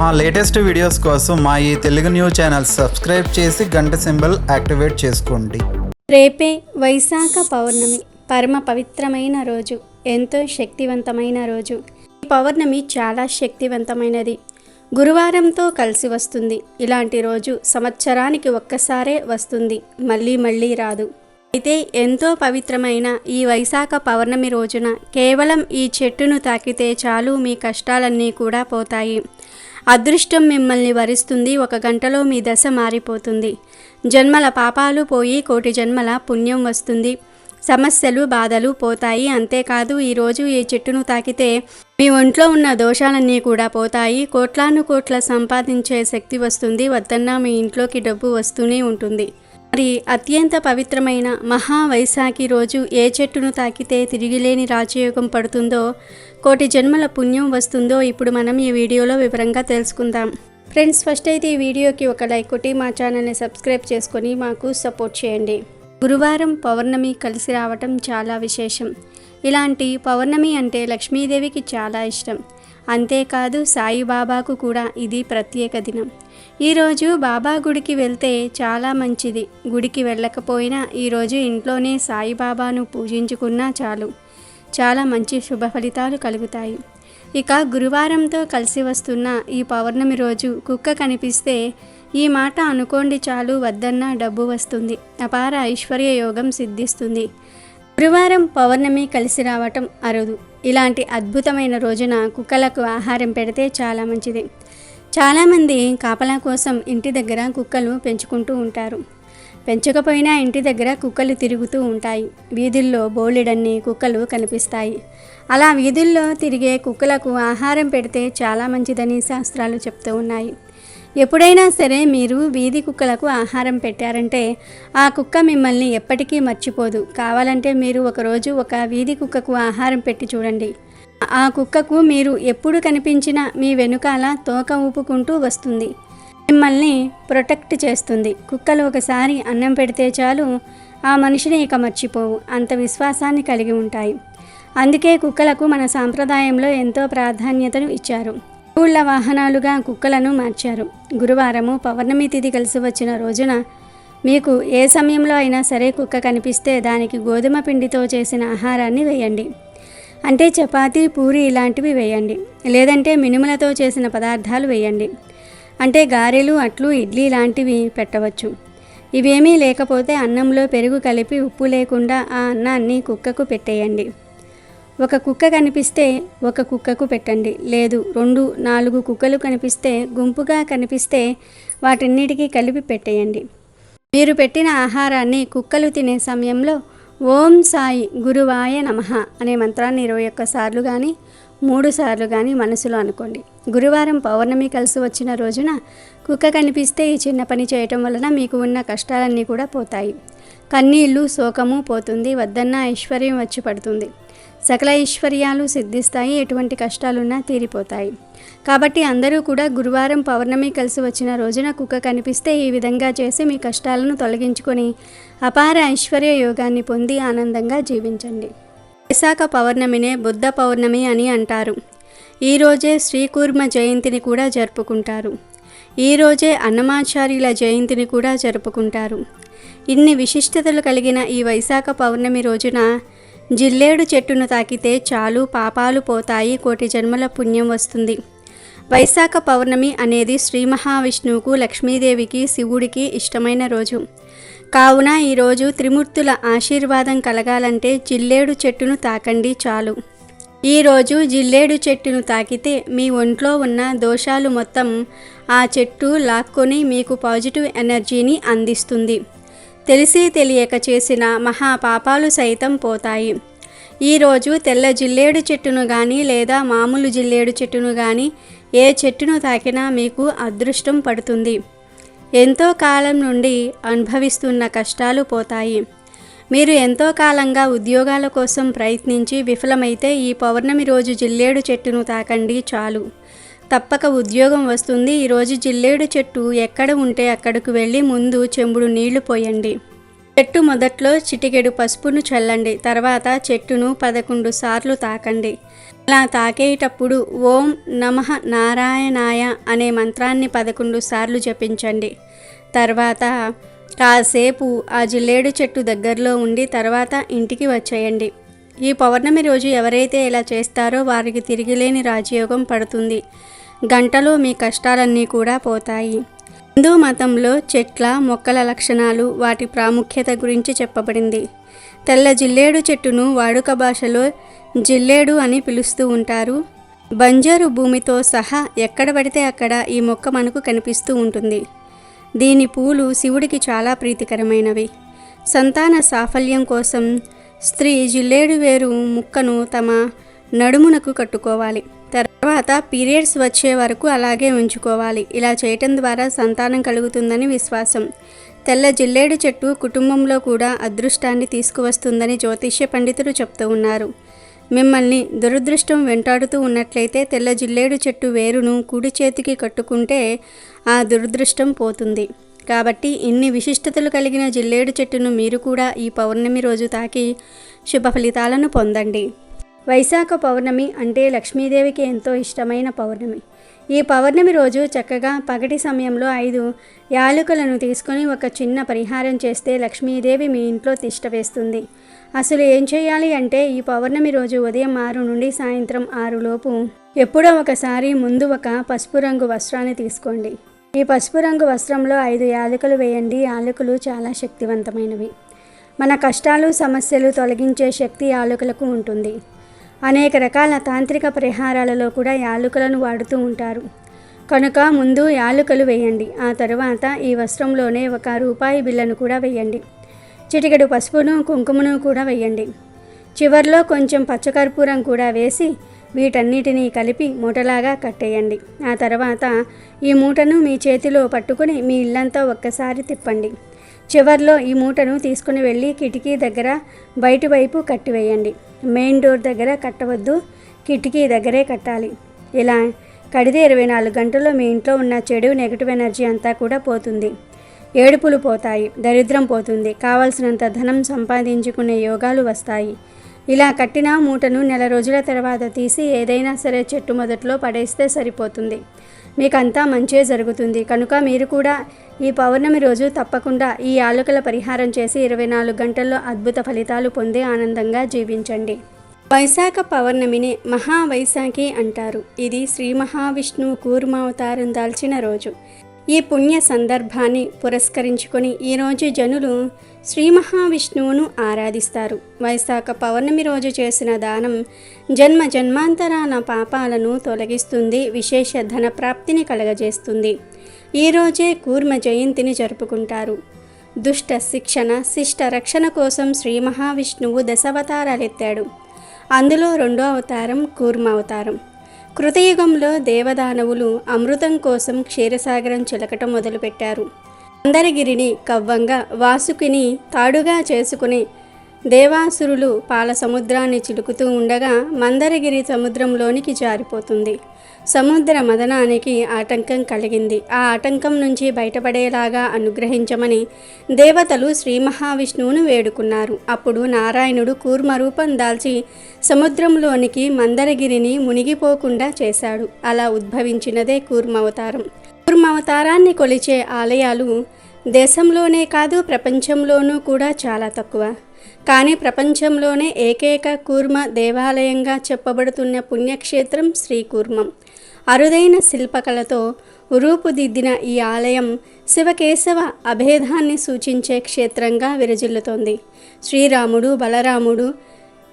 మా latest videos కోసం మా ఈ తెలుగు న్యూస్ ఛానల్ సబ్స్క్రైబ్ చేసి గంట సింబల్ యాక్టివేట్ చేసుకోండి. రేపే వైశాఖ పౌర్ణమి, పరమ పవిత్రమైన రోజు, ఎంతో శక్తివంతమైన రోజు. ఈ పౌర్ణమి చాలా శక్తివంతమైనది. గురువారంతో కలిసి వస్తుంది. ఇలాంటి రోజు సంవత్సరానికి ఒక్కసారే వస్తుంది, మళ్ళీ మళ్ళీ రాదు. అయితే ఎంతో పవిత్రమైన ఈ వైశాఖ పౌర్ణమి రోజున కేవలం ఈ చెట్టును తాకితే చాలు, మీ కష్టాలన్నీ కూడా పోతాయి. అదృష్టం మిమ్మల్ని వరిస్తుంది. 1 గంటలో మీ దశ మారిపోతుంది. జన్మల పాపాలు పోయి కోటి జన్మల పుణ్యం వస్తుంది. సమస్యలు బాధలు పోతాయి. అంతేకాదు, ఈరోజు ఈ చెట్టును తాకితే మీ ఒంట్లో ఉన్న దోషాలన్నీ కూడా పోతాయి. కోట్లాను కోట్ల సంపాదించే శక్తి వస్తుంది. వద్దన్నా మీ ఇంట్లోకి డబ్బు వస్తూనే ఉంటుంది. మరి అత్యంత పవిత్రమైన మహావైశాఖి రోజు ఏ చెట్టును తాకితే తిరిగిలేని రాజయోగం పడుతుందో, కోటి జన్మల పుణ్యం వస్తుందో ఇప్పుడు మనం ఈ వీడియోలో వివరంగా తెలుసుకుందాం. ఫ్రెండ్స్, ఫస్ట్ అయితే ఈ వీడియోకి ఒక లైక్ కొట్టి మా ఛానల్ని సబ్స్క్రైబ్ చేసుకొని మాకు సపోర్ట్ చేయండి. గురువారం పౌర్ణమి కలిసి రావటం చాలా విశేషం. ఇలాంటి పౌర్ణమి అంటే లక్ష్మీదేవికి చాలా ఇష్టం. అంతేకాదు, సాయిబాబాకు కూడా ఇది ప్రత్యేక దినం. ఈరోజు బాబా గుడికి వెళ్తే చాలా మంచిది. గుడికి వెళ్ళకపోయినా ఈరోజు ఇంట్లోనే సాయిబాబాను పూజించుకున్నా చాలు, చాలా మంచి శుభ ఫలితాలు కలుగుతాయి. ఇక గురువారంతో కలిసి వస్తున్న ఈ పౌర్ణమి రోజు కుక్క కనిపిస్తే ఈ మాట అనుకోండి చాలు, వద్దన్నా డబ్బు వస్తుంది, అపార ఐశ్వర్య యోగం సిద్ధిస్తుంది. గురువారం పౌర్ణమి కలిసి రావటం అరుదు. ఇలాంటి అద్భుతమైన రోజున కుక్కలకు ఆహారం పెడితే చాలా మంచిది. చాలామంది కాపలా కోసం ఇంటి దగ్గర కుక్కలు పెంచుకుంటూ ఉంటారు. పెంచకపోయినా ఇంటి దగ్గర కుక్కలు తిరుగుతూ ఉంటాయి. వీధుల్లో బోలెడన్ని కుక్కలు కనిపిస్తాయి. అలా వీధుల్లో తిరిగే కుక్కలకు ఆహారం పెడితే చాలా మంచిదని శాస్త్రాలు చెప్తూ ఉన్నాయి. ఎప్పుడైనా సరే మీరు వీధి కుక్కలకు ఆహారం పెట్టారంటే ఆ కుక్క మిమ్మల్ని ఎప్పటికీ మర్చిపోదు. కావాలంటే మీరు ఒకరోజు ఒక వీధి కుక్కకు ఆహారం పెట్టి చూడండి. ఆ కుక్కకు మీరు ఎప్పుడు కనిపించినా మీ వెనుకాల తోక ఊపుకుంటూ వస్తుంది. మిమ్మల్ని ప్రొటెక్ట్ చేస్తుంది. కుక్కలు ఒకసారి అన్నం పెడితే చాలు, ఆ మనిషిని ఇక మర్చిపోవు. అంత విశ్వాసాన్ని కలిగి ఉంటాయి. అందుకే కుక్కలకు మన సాంప్రదాయంలో ఎంతో ప్రాధాన్యతను ఇచ్చారు. ఊళ్ళ వాహనాలుగా కుక్కలను మార్చారు. గురువారము పౌర్ణమి తిథి కలిసి వచ్చిన రోజున మీకు ఏ సమయంలో అయినా సరే కుక్క కనిపిస్తే దానికి గోధుమ పిండితో చేసిన ఆహారాన్ని వేయండి. అంటే చపాతీ, పూరి ఇలాంటివి వేయండి. లేదంటే మినుములతో చేసిన పదార్థాలు వేయండి. అంటే గారెలు, అట్లు, ఇడ్లీ లాంటివి పెట్టవచ్చు. ఇవేమీ లేకపోతే అన్నంలో పెరుగు కలిపి ఉప్పు లేకుండా ఆ అన్నాన్ని కుక్కకు పెట్టేయండి. ఒక కుక్క కనిపిస్తే ఒక కుక్కకు పెట్టండి. లేదు 2, 4 కుక్కలు కనిపిస్తే, గుంపుగా కనిపిస్తే వాటన్నిటికీ కలిపి పెట్టేయండి. మీరు పెట్టిన ఆహారాన్ని కుక్కలు తినే సమయంలో ఓం సాయి గురువాయ నమః అనే మంత్రాన్ని 21 సార్లు కానీ 3 సార్లు కానీ మనసులో అనుకోండి. గురువారం పౌర్ణమి కలిసి వచ్చిన రోజున కుక్క కనిపిస్తే ఈ చిన్న పని చేయటం వలన మీకు ఉన్న కష్టాలన్నీ కూడా పోతాయి. కన్నీళ్ళు, శోకము పోతుంది. వద్దన్న ఐశ్వర్యం వచ్చి పడుతుంది. సకల ఐశ్వర్యాలు సిద్ధిస్తాయి. ఎటువంటి కష్టాలున్నా తీరిపోతాయి. కాబట్టి అందరూ కూడా గురువారం పౌర్ణమి కలిసి వచ్చిన రోజున కుక్క కనిపిస్తే ఈ విధంగా చేసి మీ కష్టాలను తొలగించుకొని అపార ఐశ్వర్య యోగాన్ని పొంది ఆనందంగా జీవించండి. వైశాఖ పౌర్ణమినే బుద్ధ పౌర్ణమి అని అంటారు. ఈరోజే శ్రీకూర్మ జయంతిని కూడా జరుపుకుంటారు. ఈరోజే అన్నమాచార్యుల జయంతిని కూడా జరుపుకుంటారు. ఇన్ని విశిష్టతలు కలిగిన ఈ వైశాఖ పౌర్ణమి రోజున జిల్లేడు చెట్టును తాకితే చాలు, పాపాలు పోతాయి, కోటి జన్మల పుణ్యం వస్తుంది. వైశాఖ పౌర్ణమి అనేది శ్రీ మహావిష్ణువుకు, లక్ష్మీదేవికి, శివుడికి ఇష్టమైన రోజు. కావున ఈరోజు త్రిమూర్తుల ఆశీర్వాదం కలగాలంటే జిల్లేడు చెట్టును తాకండి చాలు. ఈరోజు జిల్లేడు చెట్టును తాకితే మీ ఒంట్లో ఉన్న దోషాలు మొత్తం ఆ చెట్టు లాక్కొని మీకు పాజిటివ్ ఎనర్జీని అందిస్తుంది. తెలిసి తెలియక చేసిన మహాపాపాలు సైతం పోతాయి. ఈరోజు తెల్ల జిల్లేడు చెట్టును కానీ లేదా మామూలు జిల్లేడు చెట్టును కానీ ఏ చెట్టును తాకినా మీకు అదృష్టం పడుతుంది. ఎంతో కాలం నుండి అనుభవిస్తున్న కష్టాలు పోతాయి. మీరు ఎంతో కాలంగా ఉద్యోగాల కోసం ప్రయత్నించి విఫలమైతే ఈ పౌర్ణమి రోజు జిల్లేడు చెట్టును తాకండి చాలు, తప్పక ఉద్యోగం వస్తుంది. ఈరోజు జిల్లేడు చెట్టు ఎక్కడ ఉంటే అక్కడికి వెళ్ళి ముందు చెంబుడు నీళ్లు పోయండి. చెట్టు మొదట్లో చిటికెడు పసుపును చల్లండి. తర్వాత చెట్టును 11 సార్లు తాకండి. అలా తాకేటప్పుడు ఓం నమః నారాయణాయ అనే మంత్రాన్ని 11 సార్లు జపించండి. తర్వాత కాసేపు ఆ జిల్లేడు చెట్టు దగ్గరలో ఉండి తర్వాత ఇంటికి వచ్చేయండి. ఈ పౌర్ణమి రోజు ఎవరైతే ఇలా చేస్తారో వారికి తిరిగిలేని రాజయోగం పడుతుంది. గంటలో మీ కష్టాలన్నీ కూడా పోతాయి. హిందూ మతంలో చెట్ల మొక్కల లక్షణాలు, వాటి ప్రాముఖ్యత గురించి చెప్పబడింది. తెల్ల జిల్లేడు చెట్టును వాడుక భాషలో జిల్లేడు అని పిలుస్తూ ఉంటారు. బంజరు భూమితో సహా ఎక్కడ పడితే అక్కడ ఈ మొక్క మనకు కనిపిస్తూ ఉంటుంది. దీని పూలు శివుడికి చాలా ప్రీతికరమైనవి. సంతాన సాఫల్యం కోసం స్త్రీ జిల్లేడు వేరు ముక్కను తమ నడుమునకు కట్టుకోవాలి. తర్వాత పీరియడ్స్ వచ్చే వరకు అలాగే ఉంచుకోవాలి. ఇలా చేయటం ద్వారా సంతానం కలుగుతుందని విశ్వాసం. తెల్ల జిల్లేడు చెట్టు కుటుంబంలో కూడా అదృష్టాన్ని తీసుకువస్తుందని జ్యోతిష్య పండితులు చెప్తూ ఉన్నారు. మిమ్మల్ని దురదృష్టం వెంటాడుతూ ఉన్నట్లయితే తెల్ల జిల్లేడు చెట్టు వేరును కుడి చేతికి కట్టుకుంటే ఆ దురదృష్టం పోతుంది. కాబట్టి ఇన్ని విశిష్టతలు కలిగిన జిల్లేడు చెట్టును మీరు కూడా ఈ పౌర్ణమి రోజు తాకి శుభ ఫలితాలను పొందండి. వైశాఖ పౌర్ణమి అంటే లక్ష్మీదేవికి ఎంతో ఇష్టమైన పౌర్ణమి. ఈ పౌర్ణమి రోజు చక్కగా పగటి సమయంలో 5 యాలకులను తీసుకొని ఒక చిన్న పరిహారం చేస్తే లక్ష్మీదేవి మీ ఇంట్లో తిష్ట వేస్తుంది. అసలు ఏం చేయాలి అంటే ఈ పౌర్ణమి రోజు ఉదయం 6 నుండి సాయంత్రం 6 లోపు ఎప్పుడో ఒకసారి ముందు ఒక పసుపు రంగు వస్త్రాన్ని తీసుకోండి. ఈ పసుపు రంగు వస్త్రంలో 5 యాలకులు వేయండి. యాలకులు చాలా శక్తివంతమైనవి. మన కష్టాలు సమస్యలు తొలగించే శక్తి యాలకులకు ఉంటుంది. అనేక రకాల తాంత్రిక పరిహారాలలో కూడా యాలకులను వాడుతూ ఉంటారు. కనుక ముందు యాలకులు వేయండి. ఆ తరువాత ఈ వస్త్రంలోనే ఒక రూపాయి బిళ్ళను కూడా వేయండి. చిటికెడు పసుపును కుంకుమను కూడా వేయండి. చివర్లో కొంచెం పచ్చకర్పూరం కూడా వేసి వీటన్నిటినీ కలిపి మూటలాగా కట్టేయండి. ఆ తర్వాత ఈ మూటను మీ చేతిలో పట్టుకుని మీ ఇల్లంతా ఒక్కసారి తిప్పండి. చివర్లో ఈ మూటను తీసుకుని వెళ్ళి కిటికీ దగ్గర బయటి వైపు కట్టివేయండి. మెయిన్ డోర్ దగ్గర కట్టవద్దు, కిటికీ దగ్గరే కట్టాలి. ఇలా కడితే 24 గంటల్లో మీ ఇంట్లో ఉన్న చెడు నెగిటివ్ ఎనర్జీ అంతా కూడా పోతుంది. ఏడుపులు పోతాయి, దరిద్రం పోతుంది, కావలసినంత ధనం సంపాదించుకునే యోగాలు వస్తాయి. ఇలా కట్టిన మూటను నెల రోజుల తర్వాత తీసి ఏదైనా సరే చెట్టు మొదట్లో పడేస్తే సరిపోతుంది. మీకంతా మంచే జరుగుతుంది. కనుక మీరు కూడా ఈ పౌర్ణమి రోజు తప్పకుండా ఈ యాలకుల పరిహారం చేసి 24 గంటల్లో అద్భుత ఫలితాలు పొంది ఆనందంగా జీవించండి. వైశాఖ పౌర్ణమిని మహావైశాఖి అంటారు. ఇది శ్రీ మహావిష్ణువు కూర్మావతారం దాల్చిన రోజు. ఈ పుణ్య సందర్భాన్ని పురస్కరించుకొని ఈరోజు జనులు శ్రీ మహావిష్ణువును ఆరాధిస్తారు. వైశాఖ పౌర్ణమి రోజు చేసిన దానం జన్మ జన్మాంతరాల పాపాలను తొలగిస్తుంది, విశేష ధన ప్రాప్తిని కలగజేస్తుంది. ఈరోజే కూర్మ జయంతిని జరుపుకుంటారు. దుష్ట శిక్షణ, శిష్ట రక్షణ కోసం శ్రీ మహావిష్ణువు 10 అవతారాలెత్తాడు. అందులో 2వ అవతారం కూర్మ అవతారం. కృతయుగంలో దేవదానవులు అమృతం కోసం క్షీరసాగరం చిలకటం మొదలుపెట్టారు. మందరగిరిని కవ్వంగా, వాసుకిని తాడుగా చేసుకుని దేవాసురులు పాల సముద్రాన్ని చిలుకుతూ ఉండగా మందరగిరి సముద్రంలోనికి జారిపోతుంది. సముద్ర మదనానికి ఆటంకం కలిగింది. ఆ ఆటంకం నుంచి బయటపడేలాగా అనుగ్రహించమని దేవతలు శ్రీ మహావిష్ణువును వేడుకున్నారు. అప్పుడు నారాయణుడు కూర్మ రూపం దాల్చి సముద్రంలోనికి మందరగిరిని మునిగిపోకుండా చేశాడు. అలా ఉద్భవించినదే కూర్మావతారం. కూర్మావతారాన్ని కొలిచే ఆలయాలు దేశంలోనే కాదు ప్రపంచంలోనూ కూడా చాలా తక్కువ. కానీ ప్రపంచంలోనే ఏకైక కూర్మ దేవాలయంగా చెప్పబడుతున్న పుణ్యక్షేత్రం శ్రీకూర్మం. అరుదైన శిల్పకళతో రూపుదిద్దిన ఈ ఆలయం శివకేశవ అభేదాన్ని సూచించే క్షేత్రంగా విరజిల్లుతోంది. శ్రీరాముడు, బలరాముడు,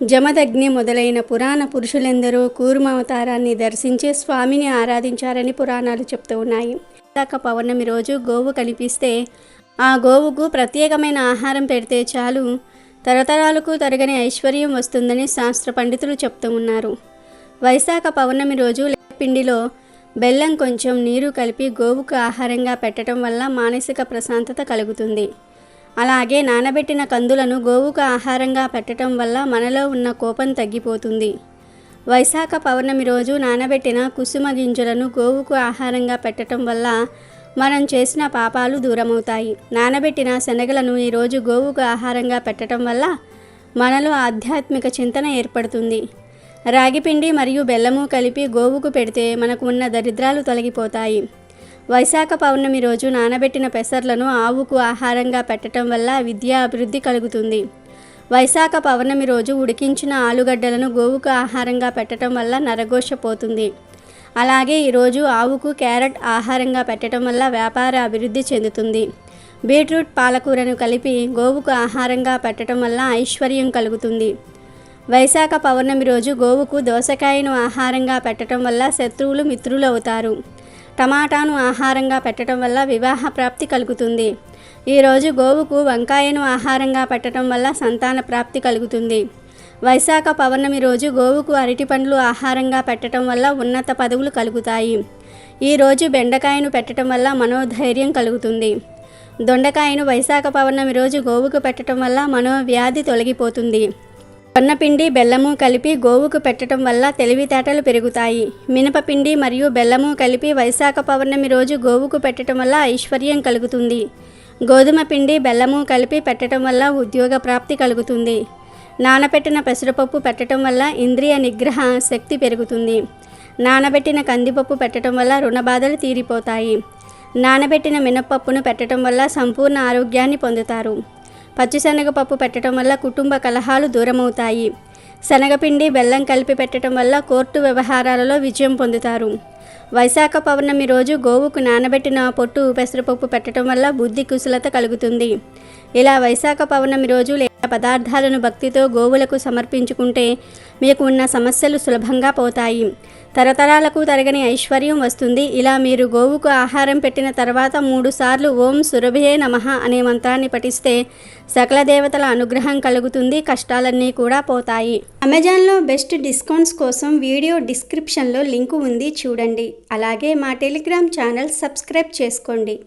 జమదగ్ని మొదలైన పురాణ పురుషులెందరూ కూర్మావతారాన్ని దర్శించి స్వామిని ఆరాధించారని పురాణాలు చెప్తూ ఉన్నాయి. వైశాఖ పౌర్ణమి రోజు గోవు కనిపిస్తే ఆ గోవుకు ప్రత్యేకమైన ఆహారం పెడితే చాలు తరతరాలకు తరగని ఐశ్వర్యం వస్తుందని శాస్త్ర పండితులు చెప్తూ ఉన్నారు. వైశాఖ పౌర్ణమి రోజు పిండిలో బెల్లం కొంచెం నీరు కలిపి గోవుకు ఆహారంగా పెట్టడం వల్ల మానసిక ప్రశాంతత కలుగుతుంది. అలాగే నానబెట్టిన కందులను గోవుకు ఆహారంగా పెట్టడం వల్ల మనలో ఉన్న కోపం తగ్గిపోతుంది. వైశాఖ పౌర్ణమి రోజు నానబెట్టిన కుసుమ గింజలను గోవుకు ఆహారంగా పెట్టడం వల్ల మనం చేసిన పాపాలు దూరమవుతాయి. నానబెట్టిన శనగలను ఈరోజు గోవుకు ఆహారంగా పెట్టడం వల్ల మనలో ఆధ్యాత్మిక చింతన ఏర్పడుతుంది. రాగిపిండి మరియు బెల్లము కలిపి గోవుకు పెడితే మనకు ఉన్న దరిద్రాలు తొలగిపోతాయి. వైశాఖ పౌర్ణమి రోజు నానబెట్టిన పెసర్లను ఆవుకు ఆహారంగా పెట్టడం వల్ల విద్యా అభివృద్ధి కలుగుతుంది. వైశాఖ పౌర్ణమి రోజు ఉడికించిన ఆలుగడ్డలను గోవుకు ఆహారంగా పెట్టడం వల్ల నరఘోష పోతుంది. అలాగే ఈరోజు ఆవుకు క్యారెట్ ఆహారంగా పెట్టడం వల్ల వ్యాపార అభివృద్ధి చెందుతుంది. బీట్రూట్ పాలకూరను కలిపి గోవుకు ఆహారంగా పెట్టడం వల్ల ఐశ్వర్యం కలుగుతుంది. వైశాఖ పౌర్ణమి రోజు గోవుకు దోసకాయను ఆహారంగా పెట్టడం వల్ల శత్రువులు మిత్రులు అవుతారు. టమాటాను ఆహారంగా పెట్టడం వల్ల వివాహ ప్రాప్తి కలుగుతుంది. ఈరోజు గోవుకు వంకాయను ఆహారంగా పెట్టడం వల్ల సంతాన ప్రాప్తి కలుగుతుంది. వైశాఖ పౌర్ణమి రోజు గోవుకు అరటిపండ్లు ఆహారంగా పెట్టడం వల్ల ఉన్నత పదవులు కలుగుతాయి. ఈరోజు బెండకాయను పెట్టడం వల్ల మనోధైర్యం కలుగుతుంది. దొండకాయను వైశాఖ పౌర్ణమి రోజు గోవుకు పెట్టడం వల్ల మనోవ్యాధి తొలగిపోతుంది. జొన్నపిండి బెల్లము కలిపి గోవుకు పెట్టడం వల్ల తెలివితేటలు పెరుగుతాయి. మినపపిండి మరియు బెల్లము కలిపి వైశాఖ పౌర్ణమి రోజు గోవుకు పెట్టడం వల్ల ఐశ్వర్యం కలుగుతుంది. గోధుమ పిండి బెల్లము కలిపి పెట్టడం వల్ల ఉద్యోగ ప్రాప్తి కలుగుతుంది. నానబెట్టిన పెసరపప్పు పెట్టడం వల్ల ఇంద్రియ నిగ్రహ శక్తి పెరుగుతుంది. నానబెట్టిన కందిపప్పు పెట్టడం వల్ల రుణబాధలు తీరిపోతాయి. నానబెట్టిన మినపప్పును పెట్టడం వల్ల సంపూర్ణ ఆరోగ్యాన్ని పొందుతారు. పచ్చిశనగపప్పు పెట్టడం వల్ల కుటుంబ కలహాలు దూరమవుతాయి. శనగపిండి బెల్లం కలిపి పెట్టడం వల్ల కోర్టు వ్యవహారాలలో విజయం పొందుతారు. వైశాఖ పౌర్ణమి రోజు గోవుకు నానబెట్టిన పొట్టు పెసరపప్పు పెట్టడం వల్ల బుద్ధి కుశలత కలుగుతుంది. ఇలా వైశాఖ పౌర్ణమి రోజు లేదా పదార్థాలను భక్తితో గోవులకు సమర్పించుకుంటే మీకు ఉన్న సమస్యలు సులభంగా పోతాయి. తరతరాలకు తరగని ఐశ్వర్యం వస్తుంది. ఇలా మీరు గోవుకు ఆహారం పెట్టిన తర్వాత 3 సార్లు ఓం సురభే నమః అనే మంత్రాన్ని పఠిస్తే సకల దేవతల అనుగ్రహం కలుగుతుంది. కష్టాలన్నీ కూడా పోతాయి. అమెజాన్లో బెస్ట్ డిస్కౌంట్స్ కోసం వీడియో డిస్క్రిప్షన్లో లింకు ఉంది, చూడండి. అలాగే మా టెలిగ్రామ్ ఛానల్ సబ్స్క్రైబ్ చేసుకోండి.